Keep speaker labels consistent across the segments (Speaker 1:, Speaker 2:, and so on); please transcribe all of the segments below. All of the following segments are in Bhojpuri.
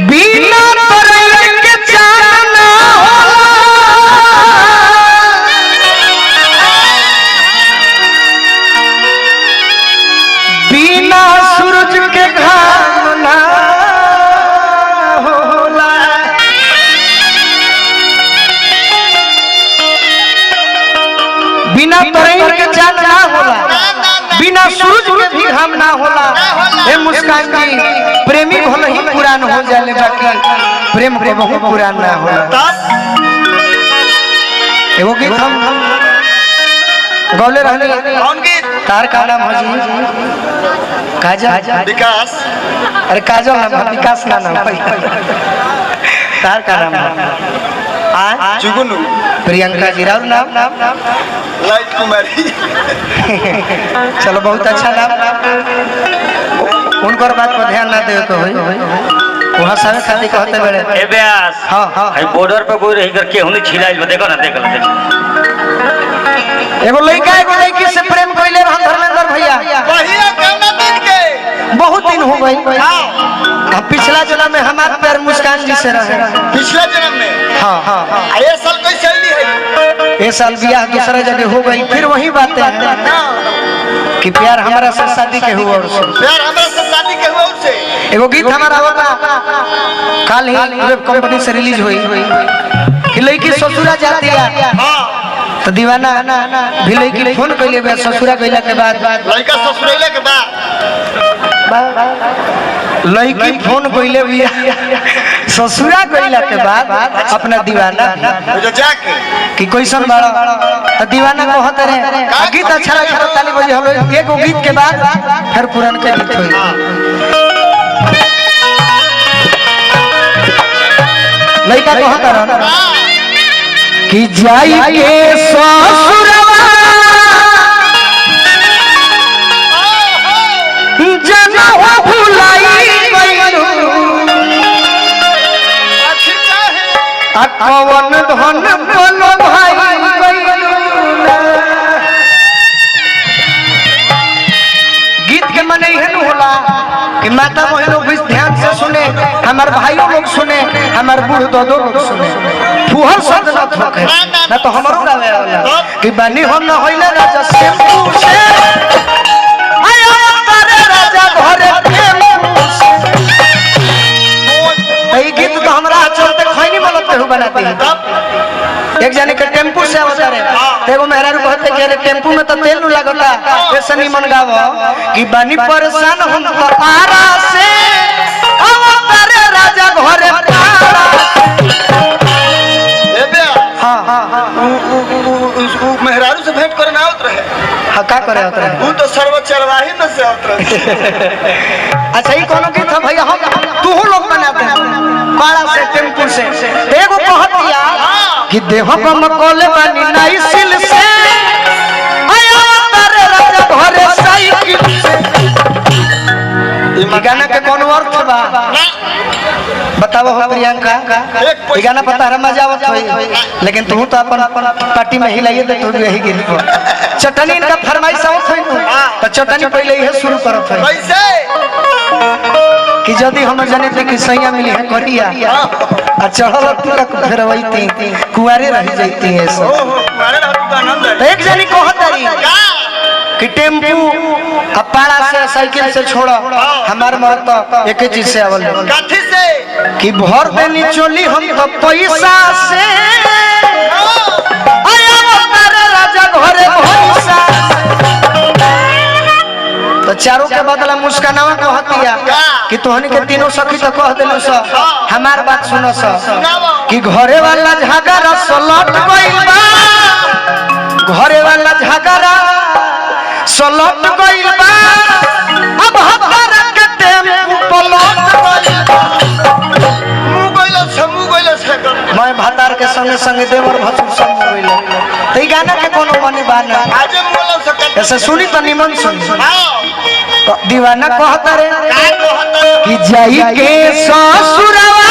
Speaker 1: बिना तरैया के चांद ना बिना सूरज के घाम ना होला। बिना तरैया के चांद ना होला, बिना सूरज के भी घाम ना होला। हे मुस्कान जी, प्रेमी भले ही पुरान हो जाले बाकी प्रेम को बहुत पुरान ना होला। एगो गीत हम गौले रहने
Speaker 2: कौन गीत?
Speaker 1: तार का नाम है जी काजल
Speaker 2: विकास।
Speaker 1: अरे काजल नाम विकास ना नाम तार का नाम
Speaker 2: जुगनू।
Speaker 1: प्रियंका जी राव नाम
Speaker 2: लाइट कुमारी।
Speaker 1: चलो बहुत अच्छा नाम। उनकर बात पर ध्यान ना देवे तो होई वहां सारे खाती कहते बड़े
Speaker 3: ए ब्यास।
Speaker 1: हां हां
Speaker 3: बॉर्डर पे कोई रही करके हुनी छिलाइल देखो ना देखो
Speaker 1: एगो लड़का एगो लड़की से प्रेम कइले रहन धर्मेंद्र भैया।
Speaker 2: भैया कौना दिन के?
Speaker 1: बहुत दिन हो गई। हां पिछला जन्म में हमार प्यार मुस्कान जी से रहे।
Speaker 2: पिछला जन्म में?
Speaker 1: हां हां
Speaker 2: ये साल कोई शैली है?
Speaker 1: ये साल बियाह दूसरा जगह हो गई। फिर वही बातें कि प्यार हमारा से शादी के हुआ उससे।
Speaker 2: प्यार हमारा से शादी के हुआ उससे।
Speaker 1: एगो गीत हमारा होता कल ही वेब कंपनी से रिलीज हुई कि लड़की ससुरा जाती है तो दीवाना भी लड़की फोन कइले बे ससुरा गइला के बाद
Speaker 2: लड़का ससुरैला के बाद
Speaker 1: लड़की फोन कइले भी ससुरा गइला के बाद अपना दीवाना
Speaker 2: जो जाके
Speaker 1: कि कैसन बड़ा तो दीवाना कहत रहे गीत अच्छा लगा ताली बजे हम एगो गीत के बाद फिर पुरान के गीत होई। लड़का कहत रहा कि जाई के ससुरवा जना हो भुलाई गइलू आ कवन धन बोलो भाई गइलू। गीत के मने इहन होला कि माता बहनों भी ध्यान से सुने, हमारे भाइयों लोग सुने, हमारे बूढ़ दादो लोग सुने। फुहर शब्द न थोके ना तो हमरो गावे वाला कि बनी हम न होइले राजा टेम्पू से आया तारे राजा घरे टेम्पू से। ई गीत तो हमरा चलते खैनी बोलत केहू बनाती है। एक जाने के टेम्पू से आवता रे एगो मेहरारू कहते कि अरे टेम्पू में तो तेल न लगता ऐसे निमन गावो कि बनी परेशान हम तो आरा से आवता रे राजा घरे पारा। हां हां हां
Speaker 2: मेहरारू से भेंट करे ना आवत रहे।
Speaker 1: हां का करे आवत रहे?
Speaker 2: वो तो सर्व चरवाही में से आवत रहे।
Speaker 1: अच्छा ई कोनो गीत है भैया हम तू लोग बनाते हैं पारा से टेम्पू से एगो कहत दिया कि देह पर मकोले बनी नाई सिल से आया तारे राजा घरे साइकिल से। ई गाना के कोनो अर्थ बा बताओ हो प्रियंका? ई गाना पता है मजा आवत होई लेकिन तू तो अपन पार्टी में हिलाइए दे तू यही गिरी को चटनी इनका फरमाइश आवत होई तो चटनी पहले ही शुरू करत होई
Speaker 2: कैसे
Speaker 1: कि जदी हम जाने थे कि सैया मिली है करिया आ चढ़ल तिलक फेरवैती कुआरे रह जैती है सब।
Speaker 2: तुम्हारे रहत तो आनंद है।
Speaker 1: तो एक जनी कहतरी कि टेम्पू पाड़ा से साइकिल से छोड़ो हमार मत एक ही चीज से आवल
Speaker 2: काठी से
Speaker 1: कि भर देनी चोली हम तो पैसा से आया तारे राजा घरे पैसा। तो चारों के बदला मुस्कानावा कहतिया कि तोहनी के तीनों सखी तो कह देलु स हमार बात सुनो स कि घरे वाला झगड़ा सलट गइल बा घरे वाला झगड़ा सलट गइल बा अब हमारा के टेम्पू पलट गइल बा।
Speaker 2: मुंह गइल से
Speaker 1: मैं भातार के संगे संगे देवर भसुर सब गइल त ई गाना के कोनो बनी बाना
Speaker 2: आज बोलो सकत
Speaker 1: ऐसे सुनी तो निमन सुनी
Speaker 2: हां
Speaker 1: तो दीवाना कहता रे कि जाई के ससुरवा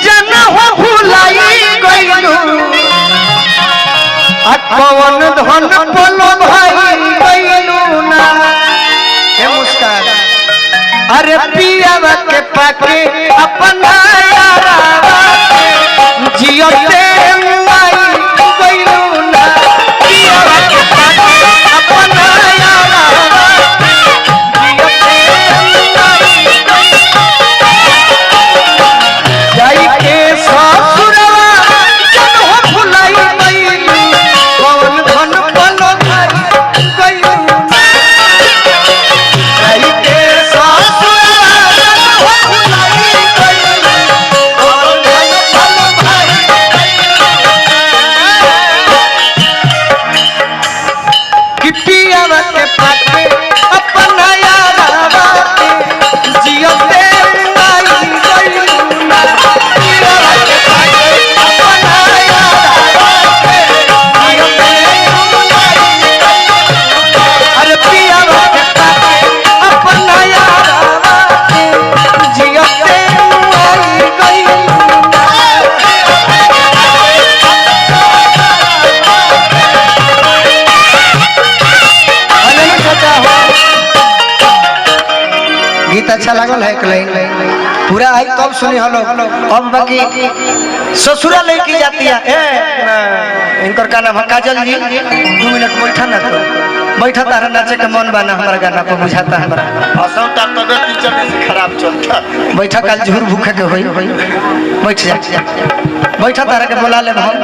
Speaker 1: जना हो भुलाई गइलू आ कवन धन बोलो भाई गइलू ना। हे मुस्कान अरे पियावा के पाके अपना यारावा जियते मुआई गइलू ना पियावा के पाके अपना यारावा जियते मुआई जाई के ससुरवा जन हो भुलाई गइलू कौन धन पलो धरी गइलू जाई के ससुरवा जन हो भुलाई गइलू कौन धन पलो धरी कि पियावा के पाके अपना यारावा जियते मुआई गइलू ना पियावा के पाके अपना यारावा जियते मुआई अरे पियावा के पाके अपना यारावा जियते मुआई गइलू अरे चाचा हो गीत अच्छा लागल है कि नहीं पूरा आई तब सुनी हम लोग अब बाकी ससुरा लेके जाती है इनकर का नाम है काजल जी 2 मिनट बैठा ना तो बैठा तारा नाचे के मन बना हमारा गाना पर बुझाता है हमारा
Speaker 2: असम तबियत टीचर से खराब चलता
Speaker 1: बैठा काल झूर भूखे के होई बैठ जा बैठा तारा के बोला ले हम